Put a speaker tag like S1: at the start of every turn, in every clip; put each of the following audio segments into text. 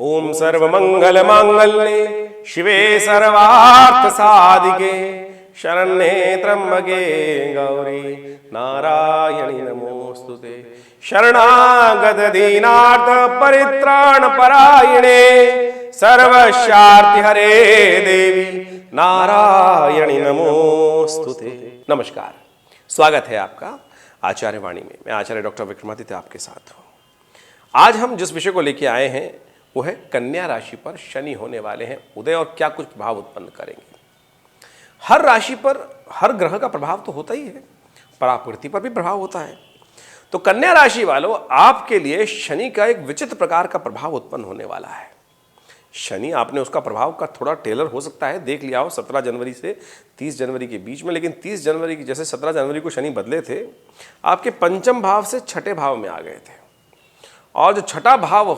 S1: ओम सर्वमंगल मांगल्ये शिवे सर्वार्थ साधिके शरण्ये त्र्यंबके गौरी नारायणी नमोस्तुते। शरणागत दीनार्थ परित्राण परायणे सर्वशार्ति हरे देवी नारायणी नमोस्तुते। नमस्कार, स्वागत है आपका आचार्य वाणी में। मैं आचार्य डॉक्टर विक्रमादित्य आपके साथ हूँ। आज हम जिस विषय को लेकर आए हैं वो है कन्या राशि पर शनि होने वाले हैं उदय और क्या कुछ प्रभाव उत्पन्न करेंगे। हर राशि पर हर ग्रह का प्रभाव तो होता ही है, पराप्रकृति पर भी प्रभाव होता है। तो कन्या राशि वालों, आपके लिए शनि का एक विचित्र प्रकार का प्रभाव उत्पन्न होने वाला है। शनि, आपने उसका प्रभाव का थोड़ा टेलर हो सकता है देख लिया हो 17 जनवरी से 30 जनवरी के बीच में, लेकिन 30 जनवरी की जैसे 17 जनवरी को शनि बदले थे, आपके पंचम भाव से छठे भाव में आ गए थे। और जो छठा भाव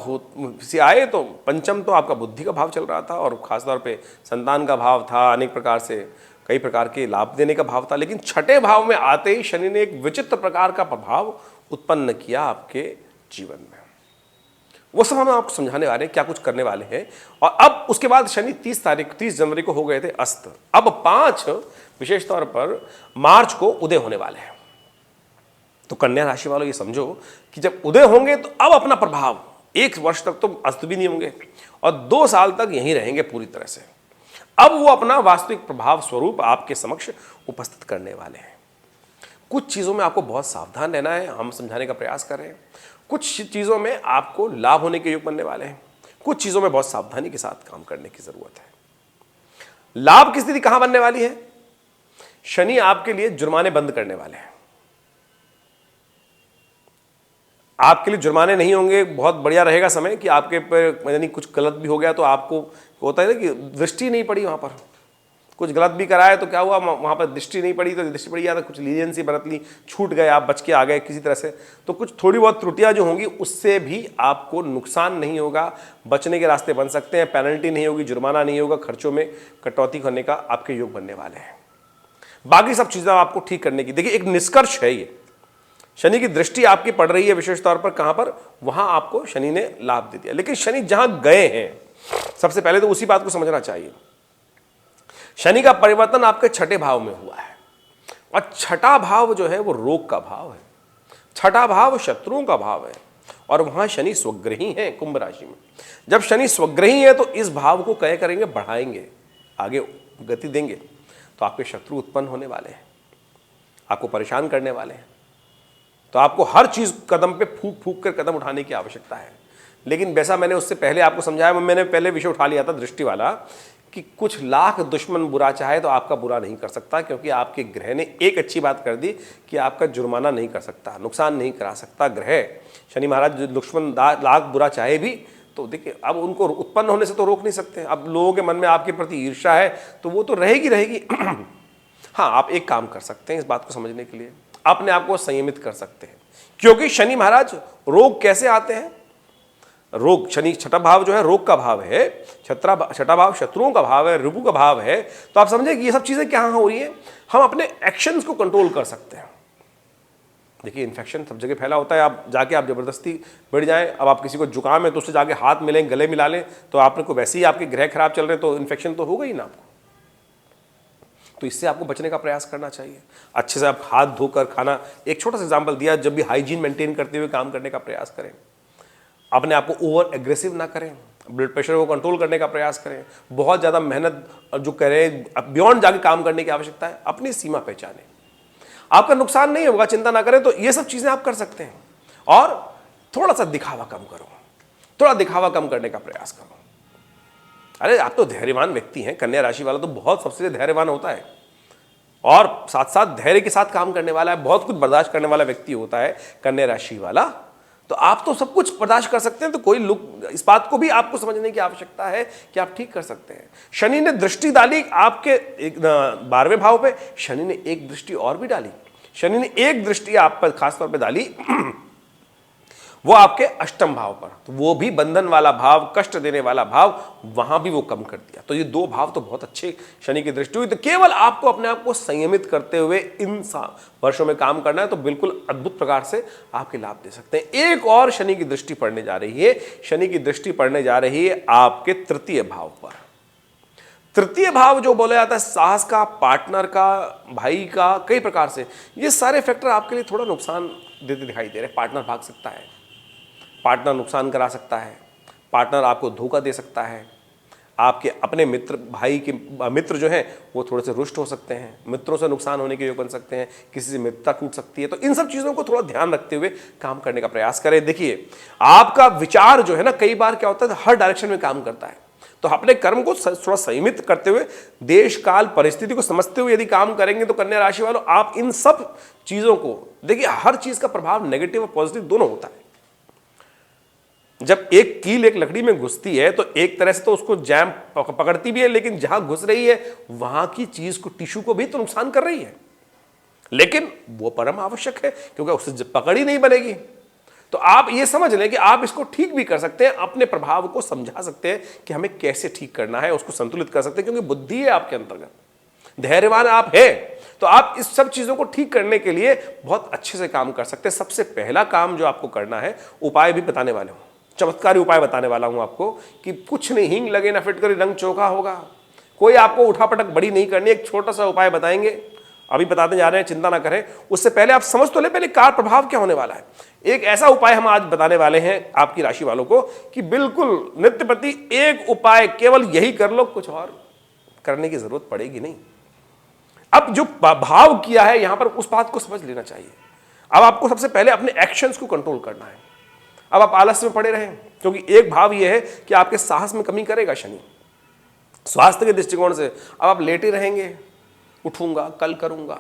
S1: से आए तो पंचम तो आपका बुद्धि का भाव चल रहा था और खासतौर पे संतान का भाव था, अनेक प्रकार से कई प्रकार के लाभ देने का भाव था। लेकिन छठे भाव में आते ही शनि ने एक विचित्र प्रकार का प्रभाव उत्पन्न किया आपके जीवन में। वो सब हम आपको समझाने वाले हैं, क्या कुछ करने वाले हैं। और अब उसके बाद शनि 30 जनवरी को हो गए थे अस्त। अब 5 विशेष तौर पर मार्च को उदय होने वाले हैं। तो कन्या राशि वालों ये समझो कि जब उदय होंगे तो अब अपना प्रभाव 1 वर्ष तक तो अस्त भी नहीं होंगे और 2 साल तक यहीं रहेंगे पूरी तरह से। अब वो अपना वास्तविक प्रभाव स्वरूप आपके समक्ष उपस्थित करने वाले हैं। कुछ चीज़ों में आपको बहुत सावधान रहना है, हम समझाने का प्रयास कर रहे हैं। कुछ चीज़ों में आपको लाभ होने के योग बनने वाले हैं, कुछ चीज़ों में बहुत सावधानी के साथ काम करने की ज़रूरत है। लाभ की स्थिति कहाँ बनने वाली है? शनि आपके लिए जुर्माने बंद करने वाले हैं। आपके लिए जुर्माने नहीं होंगे, बहुत बढ़िया रहेगा समय कि आपके पर यानी कुछ गलत भी हो गया तो आपको होता है ना कि दृष्टि नहीं पड़ी, वहाँ पर कुछ गलत भी कराए तो क्या हुआ, वहाँ पर दृष्टि नहीं पड़ी तो दृष्टि पड़ी या तो कुछ लीजेंसी बरत ली, छूट गए, आप बच के आ गए किसी तरह से, तो कुछ थोड़ी बहुत त्रुटियाँ जो होंगी उससे भी आपको नुकसान नहीं होगा, बचने के रास्ते बन सकते हैं। पेनल्टी नहीं होगी, जुर्माना नहीं होगा, खर्चों में कटौती करने का आपके योग बनने वाले हैं। बाकी सब चीज़ें आपको ठीक करने की, देखिए एक निष्कर्ष है ये, शनि की दृष्टि आपकी पड़ रही है विशेष तौर पर कहां पर, वहां आपको शनि ने लाभ दे दिया। लेकिन शनि जहां गए हैं, सबसे पहले तो उसी बात को समझना चाहिए। शनि का परिवर्तन आपके छठे भाव में हुआ है और छठा भाव जो है वो रोग का भाव है, छठा भाव शत्रुओं का भाव है और वहां शनि स्वग्रही है कुंभ राशि में। जब शनि स्वग्रही है तो इस भाव को क्या करेंगे, बढ़ाएंगे, आगे गति देंगे। तो आपके शत्रु उत्पन्न होने वाले हैं, आपको परेशान करने वाले हैं। तो आपको हर चीज़ कदम पे फूक फूक कर कदम उठाने की आवश्यकता है। लेकिन वैसा मैंने उससे पहले आपको समझाया, मैंने पहले विषय उठा लिया था दृष्टि वाला, कि कुछ लाख दुश्मन बुरा चाहे तो आपका बुरा नहीं कर सकता, क्योंकि आपके ग्रह ने एक अच्छी बात कर दी कि आपका जुर्माना नहीं कर सकता, नुकसान नहीं करा सकता। ग्रह शनि महाराज दुश्मन लाख बुरा चाहे भी तो देखिए अब उनको उत्पन्न होने से तो रोक नहीं सकते। अब लोगों के मन में आपके प्रति ईर्ष्या है तो वो तो रहेगी। हाँ, आप एक काम कर सकते हैं इस बात को समझने के लिए, अपने आप को संयमित कर सकते हैं। क्योंकि शनि महाराज रोग कैसे आते हैं, रोग, शनि छठा भाव जो है रोग का भाव है, छठा भाव शत्रुओं का भाव है, रिपु का भाव है। तो आप समझे कि ये सब चीजें क्या हो रही है, हम अपने एक्शंस को कंट्रोल कर सकते हैं। देखिए इन्फेक्शन सब जगह फैला होता है, आप जाके आप जबरदस्ती बढ़ जाएं। अब आप किसी को जुकाम है तो उससे जाके हाथ मिलें, गले मिला लें, तो आपने को वैसे ही आपके ग्रह खराब चल रहे हैं तो इन्फेक्शन तो होगा ही ना आपको। तो इससे आपको बचने का प्रयास करना चाहिए। अच्छे से आप हाथ धोकर खाना, एक छोटा सा एग्जाम्पल दिया, जब भी हाइजीन मेंटेन करते हुए काम करने का प्रयास करें। अपने आप को ओवर एग्रेसिव ना करें, ब्लड प्रेशर को कंट्रोल करने का प्रयास करें। बहुत ज़्यादा मेहनत जो करें, बियॉन्ड जाके काम करने की आवश्यकता है। अपनी सीमा पहचानें, आपका नुकसान नहीं होगा, चिंता ना करें। तो ये सब चीज़ें आप कर सकते हैं। और थोड़ा सा दिखावा कम करो, थोड़ा दिखावा कम करने का प्रयास करो। अरे आप तो धैर्यवान व्यक्ति हैं, कन्या राशि वाला तो बहुत सबसे धैर्यवान होता है और साथ साथ धैर्य के साथ काम करने वाला है, बहुत कुछ बर्दाश्त करने वाला व्यक्ति होता है कन्या राशि वाला। तो आप तो सब कुछ बर्दाश्त कर सकते हैं। तो कोई इस बात को भी आपको समझने की आवश्यकता है कि आप ठीक कर सकते हैं। शनि ने दृष्टि डाली आपके 12वें भाव पे, शनि ने एक दृष्टि और भी डाली। शनि ने एक दृष्टि आप पर खासतौर पर डाली वो आपके अष्टम भाव पर, तो वो भी बंधन वाला भाव, कष्ट देने वाला भाव, वहां भी वो कम कर दिया। तो ये दो भाव तो बहुत अच्छे शनि की दृष्टि हुई। तो केवल आपको अपने आप को संयमित करते हुए इन वर्षों में काम करना है, तो बिल्कुल अद्भुत प्रकार से आपके लाभ दे सकते हैं। एक और शनि की दृष्टि पड़ने जा रही है, शनि की दृष्टि पड़ने जा रही है आपके तृतीय भाव पर। तृतीय भाव जो बोला जाता है साहस का, पार्टनर का, भाई का, कई प्रकार से ये सारे फैक्टर आपके लिए थोड़ा नुकसान देते दिखाई दे रहे हैं। पार्टनर भाग सकता है, पार्टनर नुकसान करा सकता है, पार्टनर आपको धोखा दे सकता है, आपके अपने मित्र, भाई के मित्र जो हैं वो थोड़े से रुष्ट हो सकते हैं, मित्रों से नुकसान होने के योग बन सकते हैं, किसी से मित्रता टूट सकती है। तो इन सब चीज़ों को थोड़ा ध्यान रखते हुए काम करने का प्रयास करें। देखिए, आपका विचार जो है ना, कई बार क्या होता है हर डायरेक्शन में काम करता है, तो अपने कर्म को थोड़ा संयमित करते हुए, देश काल परिस्थिति को समझते हुए यदि काम करेंगे तो कन्या राशि वालों आप इन सब चीज़ों को, देखिए हर चीज़ का प्रभाव नेगेटिव और पॉजिटिव दोनों होता है। जब एक कील एक लकड़ी में घुसती है तो एक तरह से तो उसको जैम पकड़ती भी है, लेकिन जहां घुस रही है वहां की चीज को, टिश्यू को भी तो नुकसान कर रही है, लेकिन वो परम आवश्यक है क्योंकि उससे पकड़ ही नहीं बनेगी। तो आप ये समझ लें कि आप इसको ठीक भी कर सकते हैं, अपने प्रभाव को समझा सकते हैं कि हमें कैसे ठीक करना है, उसको संतुलित कर सकते हैं, क्योंकि बुद्धि है आपके अंतर्गत, धैर्यवान आप है, तो आप इस सब चीजों को ठीक करने के लिए बहुत अच्छे से काम कर सकते हैं। सबसे पहला काम जो आपको करना है, उपाय भी बताने वाले हूं, चमत्कारी उपाय बताने वाला हूं आपको कि कुछ नहीं, हींग लगे ना फिटकरी रंग चोखा होगा। कोई आपको उठापटक बड़ी नहीं करनी, एक छोटा सा उपाय बताएंगे, अभी बताते जा रहे हैं, चिंता ना करें। उससे पहले आप समझ तो ले पहले कार प्रभाव क्या होने वाला है। एक ऐसा उपाय हम आज बताने वाले हैं आपकी राशि वालों को कि बिल्कुल नित्यप्रति एक उपाय केवल यही कर लो, कुछ और करने की जरूरत पड़ेगी नहीं। अब जो भाव किया है यहां पर, उस बात को समझ लेना चाहिए। अब आपको सबसे पहले अपने एक्शंस को कंट्रोल करना है। अब आप आलस्य में पड़े रहें, क्योंकि एक भाव यह है कि आपके साहस में कमी करेगा शनि। स्वास्थ्य के दृष्टिकोण से अब आप लेटे रहेंगे, उठूंगा कल करूंगा,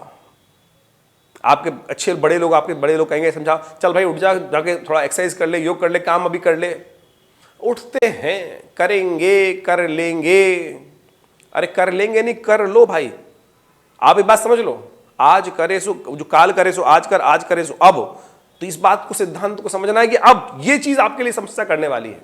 S1: आपके अच्छे बड़े लोग, आपके बड़े लोग कहेंगे समझा, चल भाई उठ जा, जाके थोड़ा एक्सरसाइज कर ले, योग कर ले, काम अभी कर ले। उठते हैं, करेंगे, कर लेंगे, अरे कर लेंगे नहीं, कर लो भाई। आप एक बात समझ लो, आज करे सो जो काल करे सो आज कर, आज करे सो अब। तो इस बात को, सिद्धांत को समझना है कि अब ये चीज आपके लिए समस्या करने वाली है।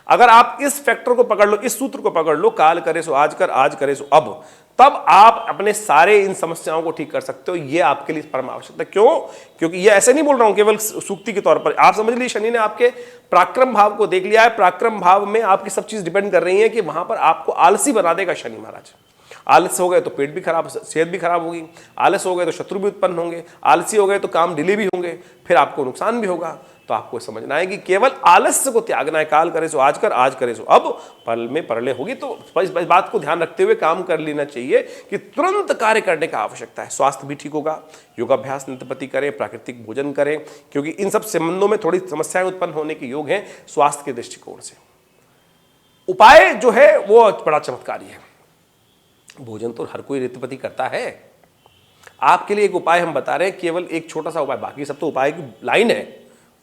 S1: अगर आप इस फैक्टर को पकड़ लो, इस सूत्र को पकड़ लो, काल करे सो आज कर, आज करे सो अब, तब आप अपने सारे इन समस्याओं को ठीक कर सकते हो। ये आपके लिए परम आवश्यक है। क्यों? क्योंकि ये ऐसे नहीं बोल रहा हूं केवल सूक्ति के तौर पर। आप समझ लीजिए, शनि ने आपके पराक्रम भाव को देख लिया है। पराक्रम भाव में आपकी सब चीज डिपेंड कर रही है कि वहां पर आपको आलसी बना देगा शनि महाराज। आलस हो गए तो पेट भी खराब, सेहत भी खराब होगी। आलस हो गए तो शत्रु भी उत्पन्न होंगे। आलसी हो गए तो काम डिले भी होंगे, फिर आपको नुकसान भी होगा। तो आपको समझना है कि केवल आलस्य को त्यागना है। काल करे सो आज कर, आज करे सो अब, पल में परले होगी। तो इस बात को ध्यान रखते हुए काम कर लेना चाहिए कि तुरंत कार्य करने का आवश्यकता है। स्वास्थ्य भी ठीक होगा, योगाभ्यास नित्यप्रति करें, प्राकृतिक भोजन करें, क्योंकि इन सब संबंधों में थोड़ी समस्याएं उत्पन्न होने के योग हैं स्वास्थ्य के दृष्टिकोण से। उपाय जो है वो बड़ा चमत्कारी है। भोजन तो हर कोई नित्यप्रति करता है। आपके लिए एक उपाय हम बता रहे हैं, केवल एक छोटा सा उपाय, बाकी सब तो उपाय की लाइन है,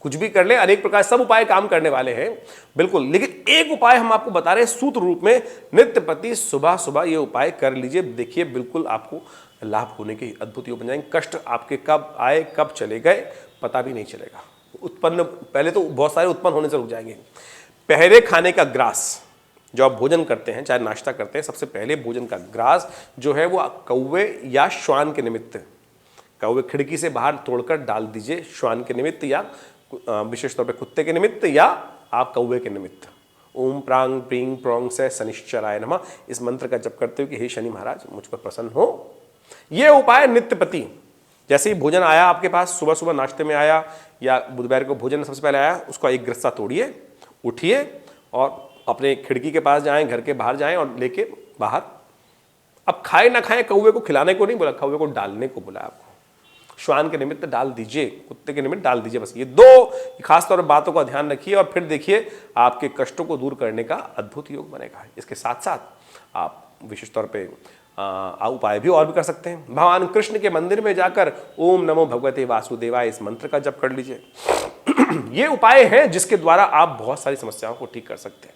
S1: कुछ भी कर ले, अनेक प्रकार सब उपाय काम करने वाले हैं बिल्कुल। लेकिन एक उपाय हम आपको बता रहे हैं सूत्र रूप में, नित्यप्रति सुबह सुबह ये उपाय कर लीजिए। देखिए बिल्कुल आपको लाभ होने के अद्भुत योग बन जाएंगे। कष्ट आपके कब आए कब चले गए पता भी नहीं चलेगा। उत्पन्न पहले तो बहुत सारे उत्पन्न होने से रुक जाएंगे। पहले खाने का ग्रास जो आप भोजन करते हैं, चाहे नाश्ता करते हैं, सबसे पहले भोजन का ग्रास जो है वो कौवे या श्वान के निमित्त, कौवे खिड़की से बाहर तोड़कर डाल दीजिए श्वान के निमित्त, या विशेष तौर पे कुत्ते के निमित्त, या आप कौवे के निमित्त। ओम प्रांग प्रींग प्रोंग से शनिश्चराय नमः, इस मंत्र का जप करते हो कि हे शनि महाराज मुझ पर प्रसन्न हो। ये उपाय नित्यप्रति, जैसे ही भोजन आया आपके पास, सुबह सुबह नाश्ते में आया या बुधवार को भोजन सबसे पहले आया, उसका एक ग्रस्सा तोड़िए, उठिए और अपने खिड़की के पास जाएं, घर के बाहर जाएं और लेके बाहर, अब खाए ना खाएं, कौवे को खिलाने को नहीं बोला, कौवे को डालने को बोला आपको। श्वान के निमित्त डाल दीजिए, कुत्ते के निमित्त डाल दीजिए। बस ये दो खासतौर पर बातों का ध्यान रखिए और फिर देखिए आपके कष्टों को दूर करने का अद्भुत योग बनेगा। इसके साथ साथ आप विशेष तौर पे उपाय भी और भी कर सकते हैं। भगवान कृष्ण के मंदिर में जाकर ओम नमो भगवते वासुदेवाय इस मंत्र का जप कर लीजिए। ये उपाय हैं जिसके द्वारा आप बहुत सारी समस्याओं को ठीक कर सकते हैं।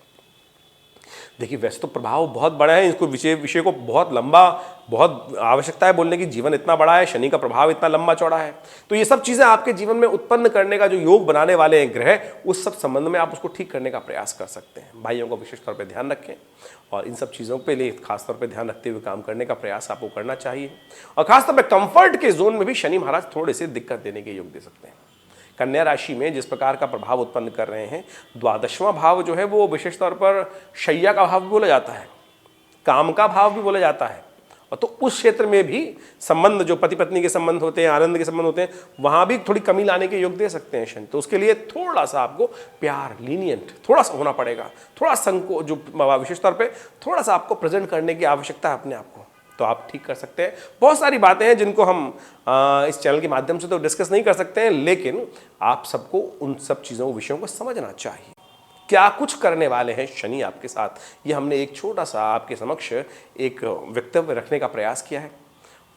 S1: देखिए वैसे तो प्रभाव बहुत बड़ा है, इसको विषय को बहुत लंबा, बहुत आवश्यकता है बोलने की। जीवन इतना बड़ा है, शनि का प्रभाव इतना लंबा चौड़ा है, तो ये सब चीज़ें आपके जीवन में उत्पन्न करने का जो योग बनाने वाले हैं ग्रह, उस सब संबंध में आप उसको ठीक करने का प्रयास कर सकते हैं। भाइयों को विशेष तौर पर ध्यान रखें और इन सब चीज़ों पे लिए खासतौर पर ध्यान रखते हुए काम करने का प्रयास आपको करना चाहिए। और खासतौर पर कंफर्ट के जोन में भी शनि महाराज थोड़े से दिक्कत देने के योग दे सकते हैं। कन्या राशि में जिस प्रकार का प्रभाव उत्पन्न कर रहे हैं, द्वादशवां भाव जो है वो विशेष तौर पर शैया का भाव भी बोला जाता है, काम का भाव भी बोला जाता है, और तो उस क्षेत्र में भी संबंध जो पति पत्नी के संबंध होते हैं, आनंद के संबंध होते हैं, वहां भी थोड़ी कमी लाने के योग दे सकते हैं शनि। तो उसके लिए थोड़ा सा आपको प्यार, लीनियंट थोड़ा सा होना पड़ेगा, थोड़ा संकोच, जो विशेष तौर पे थोड़ा सा आपको प्रेजेंट करने की आवश्यकता है अपने आप को, तो आप ठीक कर सकते हैं। बहुत सारी बातें हैं जिनको हम इस चैनल के माध्यम से तो डिस्कस नहीं कर सकते हैं, लेकिन आप सबको उन सब चीज़ों विषयों को समझना चाहिए। क्या कुछ करने वाले हैं शनि आपके साथ, ये हमने एक छोटा सा आपके समक्ष एक वक्तव्य रखने का प्रयास किया है।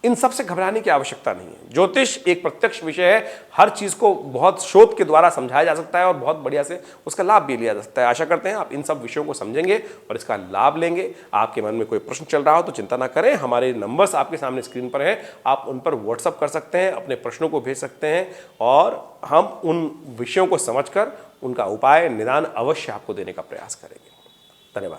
S1: इन सब से घबराने की आवश्यकता नहीं है। ज्योतिष एक प्रत्यक्ष विषय है, हर चीज़ को बहुत शोध के द्वारा समझाया जा सकता है और बहुत बढ़िया से उसका लाभ भी लिया जा सकता है। आशा करते हैं आप इन सब विषयों को समझेंगे और इसका लाभ लेंगे। आपके मन में कोई प्रश्न चल रहा हो तो चिंता ना करें, हमारे नंबर्स आपके सामने स्क्रीन पर हैं, आप उन पर व्हाट्सअप कर सकते हैं, अपने प्रश्नों को भेज सकते हैं और हम उन विषयों को समझकर उनका उपाय, निदान अवश्य आपको देने का प्रयास करेंगे। धन्यवाद।